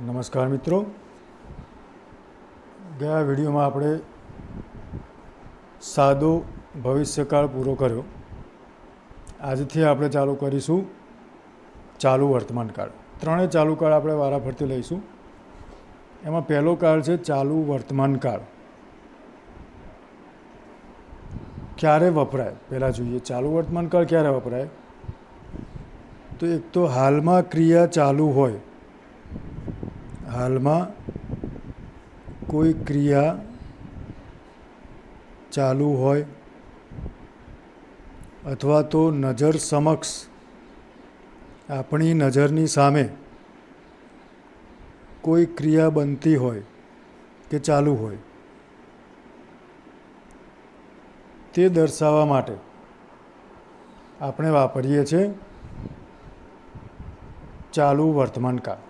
નમસ્કાર મિત્રો, ગયા વિડીયોમાં આપણે સાદો ભવિષ્યકાળ પૂરો કર્યો. આજથી આપણે ચાલુ કરીશું ચાલુ વર્તમાનકાળ. ત્રણેય ચાલુ કાળ આપણે વારાફરતી લઈશું. એમાં પહેલો કાળ છે ચાલુ વર્તમાનકાળ. ક્યારે વપરાય પહેલાં જોઈએ. ચાલુ વર્તમાનકાળ ક્યારે વપરાય? તો એક તો હાલમાં ક્રિયા ચાલુ હોય, હાલમાં કોઈ ક્રિયા ચાલુ હોય અથવા તો નજર સમક્ષ આપણી નજરની સામે કોઈ ક્રિયા બનતી હોય કે ચાલુ હોય, તે દર્શાવવા માટે આપણે વાપરીએ છીએ ચાલુ વર્તમાનકાળ.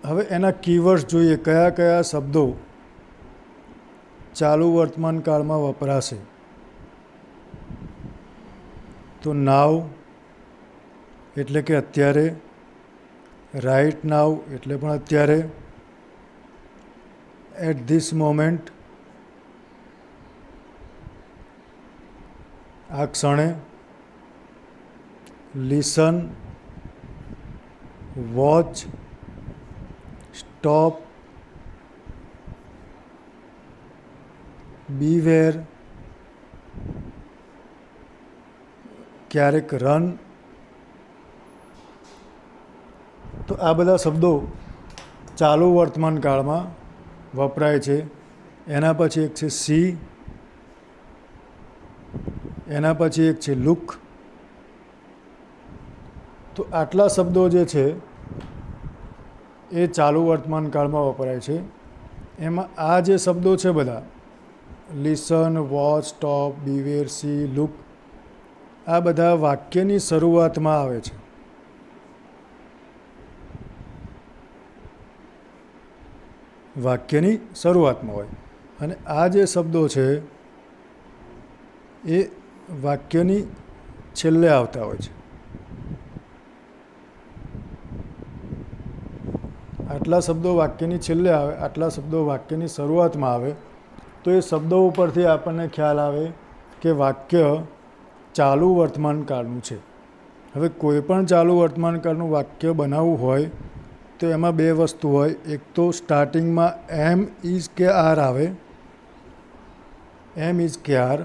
હવે એના કીવર્ડ્સ જોઈએ, કયા કયા શબ્દો ચાલુ વર્તમાનકાળમાં વપરાશે. તો નાવ એટલે કે અત્યારે, રાઇટ નાવ એટલે પણ અત્યારે, એટ ધીસ મોમેન્ટ આ ક્ષણે, લિસન, વોચ, સ્ટોપ, બીવેર, ક્યારેક રન. તો આ બધા શબ્દો ચાલુ વર્તમાનકાળમાં વપરાય છે. એના પછી એક છે સી, એના પછી એક છે લુક. તો આટલા શબ્દો જે છે એ ચાલુ વર્તમાનકાળમાં વપરાય છે. એમાં આ જે શબ્દો છે બધા, listen, watch, stop, beware, C, look, આ બધા વાક્યની શરૂઆતમાં આવે છે. વાક્યની શરૂઆતમાં હોય. અને આ જે શબ્દો છે એ વાક્યની છેલ્લે આવતા હોય છે. આટલા શબ્દો વાક્યની છેલ્લે આવે, આટલા શબ્દો વાક્યની શરૂઆતમાં આવે. તો એ શબ્દો ઉપરથી આપણને ખ્યાલ આવે કે વાક્ય ચાલુ વર્તમાનકાળનું છે. હવે કોઈ પણ ચાલુ વર્તમાનકાળનું વાક્ય બનાવવું હોય તો એમાં બે વસ્તુ હોય. એક તો સ્ટાર્ટિંગમાં એમ ઇઝ કે આર આવે, એમ ઇઝ કે આર,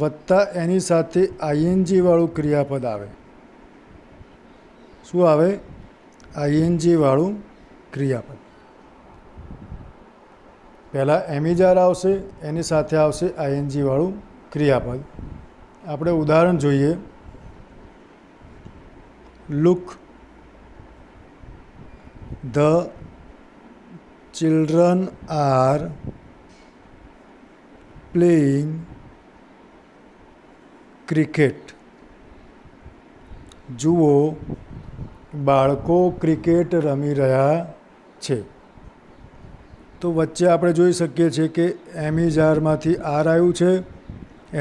વત્તા એની સાથે આઈએનજી વાળું ક્રિયાપદ આવે. શું આવે? આઈએનજી વાળું ક્રિયાપદ. પહેલાં એમિજાર આવશે, એની સાથે આવશે આઈએનજી વાળું ક્રિયાપદ. આપણે ઉદાહરણ જોઈએ. Look, the children are playing cricket. જુઓ, બાળકો ક્રિકેટ રમી રહ્યા છે. તો વચ્ચે આપણે જોઈ શકીએ છીએ કે એમિજારમાંથી આર આવ્યું છે,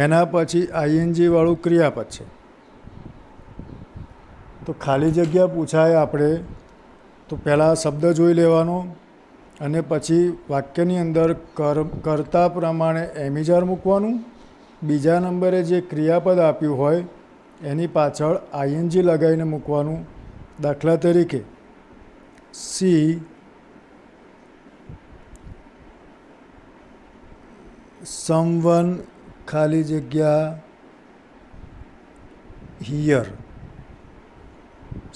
એના પછી આઈએનજી વાળું ક્રિયાપદ છે. તો ખાલી જગ્યા પૂછાય આપણે તો પહેલાં શબ્દ જોઈ લેવાનો અને પછી વાક્યની અંદર કર્તા પ્રમાણે એમિજાર મૂકવાનું. બીજા નંબરે જે ક્રિયાપદ આપ્યું હોય એની પાછળ આઈએનજી લગાવીને મૂકવાનું. દાખલા તરીકે સી સમવન ખાલી જગ્યા હિયર.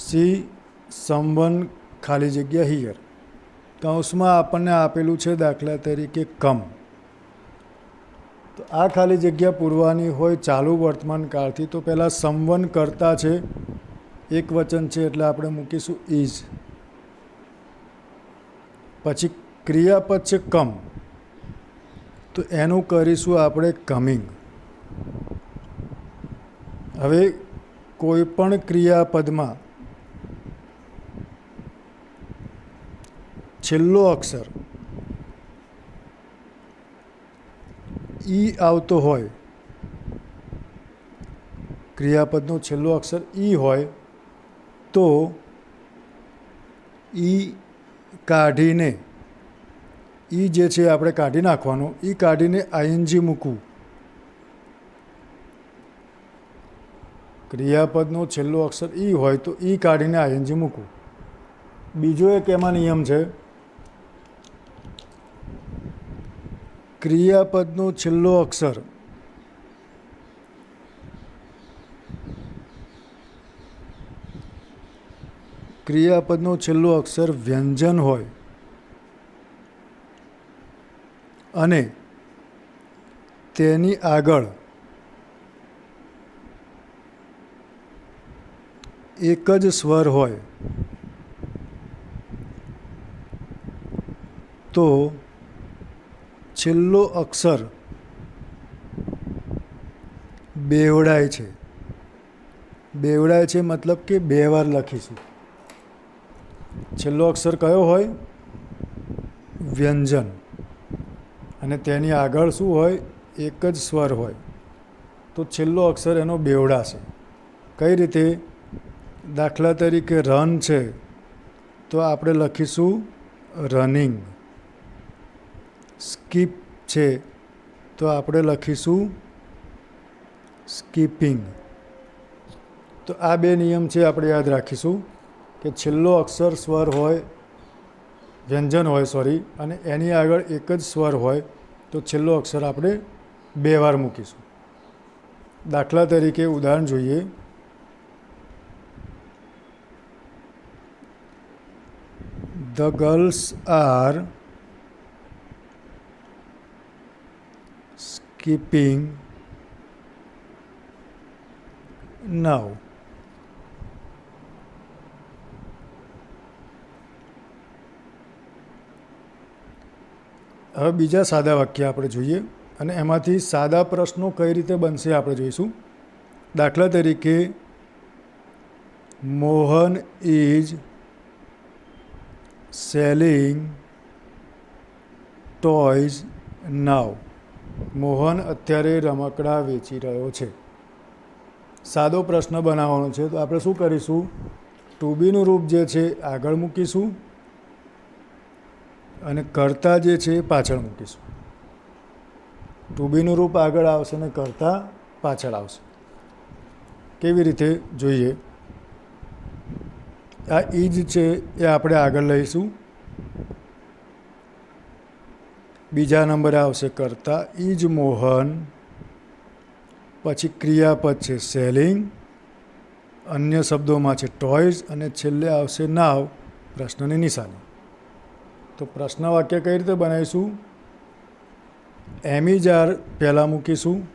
સી સમવન ખાલી જગ્યા હિયર. કૌંસમાં આપણને આપેલું છે દાખલા તરીકે કમ. તો આ ખાલી જગ્યા પૂરવાની હોય ચાલુ વર્તમાન કાળથી. તો પહેલાં સમવન કરતા છે, એક વચન છે એટલે આપણે મૂકીશું ઇઝ. પછી ક્રિયાપદ છે કમ, તો એનું કરીશું આપણે કમિંગ. હવે કોઈ પણ ક્રિયાપદમાં છેલ્લો અક્ષર ઈ આવતો હોય, ક્રિયાપદનો છેલ્લો અક્ષર ઈ હોય તો ઈ કાઢીને, ઈ જે છે આપણે કાઢી નાખવાનો, ઈ કાઢીને આઈએનજી મૂકવું. ક્રિયાપદનો છેલ્લો અક્ષર ઈ હોય તો ઈ કાઢીને આઈએનજી મૂકવું. બીજો એક એમાં નિયમ છે, ક્રિયાપદનો છેલ્લો અક્ષર વ્યંજન હોય અને તેની આગળ એક જ સ્વર હોય તો છેલ્લો અક્ષર બેવડાય છે. બેવડાય છે મતલબ કે બે વાર લખીશું. છેલ્લો અક્ષર કયો હોય? વ્યંજન. અને તેની આગળ શું હોય? એક જ સ્વર હોય. તો છેલ્લો અક્ષર એનો બેવડાશે. કઈ રીતે? દાખલા તરીકે રન છે તો આપણે લખીશું રનિંગ. સ્કીપ છે તો આપણે લખીશું સ્કીપિંગ. તો આ બે નિયમ છે, આપણે યાદ રાખીશું કે છેલ્લો અક્ષર સ્વર હોય, વ્યંજન હોય અને એની આગળ એક જ સ્વર હોય તો છેલ્લો અક્ષર આપણે બે વાર મૂકીશું. દાખલા તરીકે ઉદાહરણ જોઈએ. The girls are skipping now. હવે બીજા સાદા વાક્ય આપણે જોઈએ અને એમાંથી સાદા પ્રશ્નો કઈ રીતે બનશે આપણે જોઈશું. દાખલા તરીકે મોહન ઇઝ સેલિંગ ટોયઝ નાવ. મોહન અત્યારે રમકડાં વેચી રહ્યો છે. સાદો પ્રશ્ન બનાવવાનો છે તો આપણે શું કરીશું? ટુ બીનું રૂપ જે છે આગળ મૂકીશું અને કર્તા જે છે એ પાછળ મૂકીશું. ટુ બીનું રૂપ આગળ આવશે અને કર્તા પાછળ આવશે. કેવી રીતે જોઈએ? આ ઈજ છે એ આપણે આગળ લઈશું. બીજા નંબરે આવશે કર્તા ઈજ મોહન, પછી ક્રિયાપદ છે સેલિંગ, અન્ય શબ્દોમાં છે ટોયઝ અને છેલ્લે આવશે નાવ, પ્રશ્નની નિશાની. તો પ્રશ્ન વાક્ય કઈ રીતે બનાવીશું? એમ ઇઝ આર પહેલાં મૂકીશું.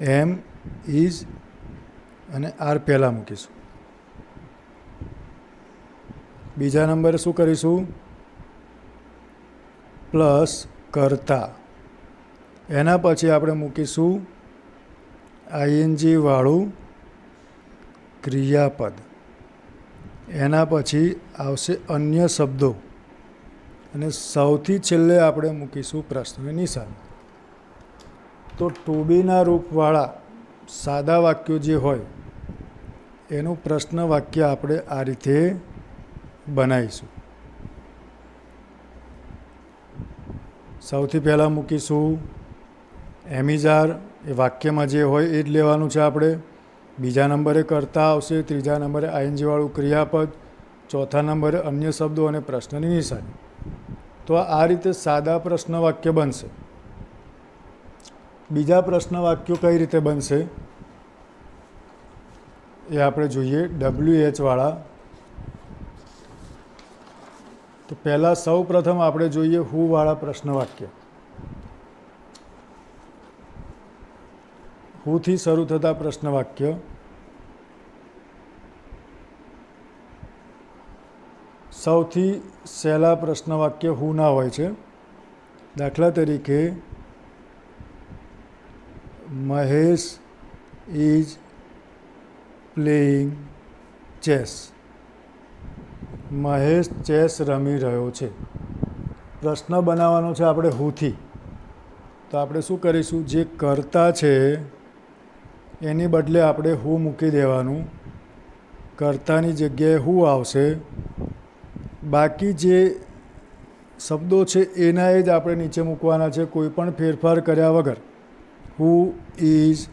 એમ ઇઝ અને આર પહેલાં મૂકીશું. બીજા નંબરે શું કરીશું? પ્લસ કર્તા. એના પછી આપણે મૂકીશું આઈએનજી વાળું ક્રિયાપદ. એના પછી આવશે અન્ય શબ્દો અને સૌથી છેલ્લે આપણે મૂકીશું પ્રશ્નની નિશાની. તો ટુ બીના રૂપવાળા સાદા વાક્યો જે હોય એનું પ્રશ્ન વાક્ય આપણે આ રીતે બનાવીશું. સૌથી પહેલાં મૂકીશું એમ ઇઝ આર, એ વાક્યમાં જે હોય એ જ લેવાનું છે આપણે. બીજા નંબરે કર્તા આવશે, ત્રીજા નંબરે આઈએનજીવાળું ક્રિયાપદ, ચોથા નંબરે અન્ય શબ્દો અને પ્રશ્નની નિશાની. તો આ રીતે સાદા પ્રશ્ન વાક્ય બનશે. બીજા પ્રશ્ન વાક્યો કઈ રીતે બનશે એ આપણે જોઈએ. WH વાળા. તો પહેલાં સૌ પ્રથમ આપણે જોઈએ હુ વાળા પ્રશ્ન વાક્ય. હુથી શરૂ થતા પ્રશ્ન વાક્ય. સૌથી સહેલા પ્રશ્ન વાક્ય હુ ના હોય છે. દાખલા તરીકે Mahesh is playing chess. Mahesh chess રમી રહ્યો છે. પ્રશ્ન બનાવવાનો છે આપણે હુથી. તો આપણે શું કરીશું? જે કર્તા છે એની બદલે આપણે હુ મૂકી દેવાનું. કર્તાની જગ્યાએ હું આવશે. બાકી જે શબ્દો છે એના જ આપણે નીચે મૂકવાના છે, કોઈ પણ ફેરફાર કર્યા વગર. Who is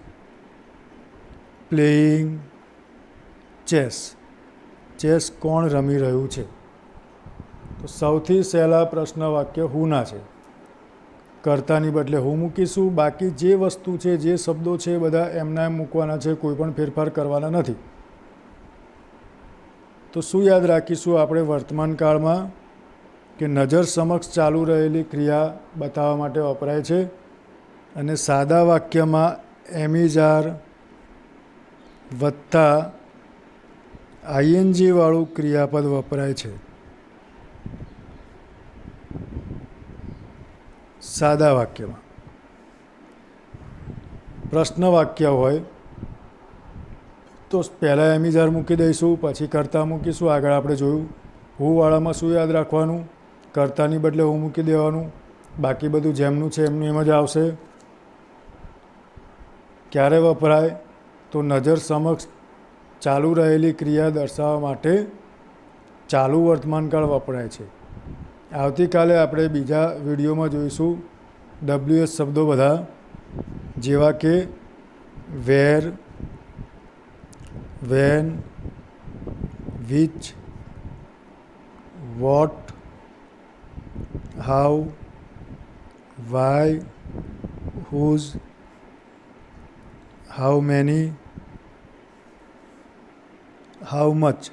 playing chess. Chess કોણ રમી રહ્યું છે? તો સૌથી સહેલા પ્રશ્ન વાક્ય હુના છે. કર્તાની બદલે હું મૂકીશું. બાકી જે વસ્તુ છે, જે શબ્દો છે, બધા એમના એમ મૂકવાના છે, કોઈ પણ ફેરફાર કરવાના નથી. તો શું યાદ રાખીશું આપણે વર્તમાન કાળમાં? કે નજર સમક્ષ ચાલુ રહેલી ક્રિયા બતાવવા માટે વપરાય છે. અને સાદા વાક્યમાં એમિઝાર વત્તા આઈએનજી વાળું ક્રિયાપદ વપરાય છે. સાદા વાક્યમાં. પ્રશ્ન વાક્ય હોય તો પહેલાં એમિઝાર મૂકી દઈશું, પછી કર્તા મૂકીશું. આગળ આપણે જોયું. હું વાળામાં શું યાદ રાખવાનું? કર્તાની બદલે હું મૂકી દેવાનું. બાકી બધું જેમનું છે એમનું એમ જ આવશે. ક્યારે વપરાય? તો નજર સમક્ષ ચાલુ રહેલી ક્રિયા દર્શાવવા માટે ચાલુ વર્તમાનકાળ વપરાય છે. આવતીકાલે આપણે બીજા વિડીયોમાં જોઈશું WH શબ્દો બધા, જેવા કે where, when, which, what, how, why, whose, how many, how much.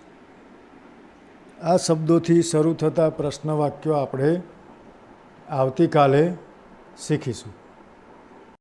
આ શબ્દોથી શરૂ થતા પ્રશ્ન વાક્યો આપણે આવતીકાલે શીખીશું.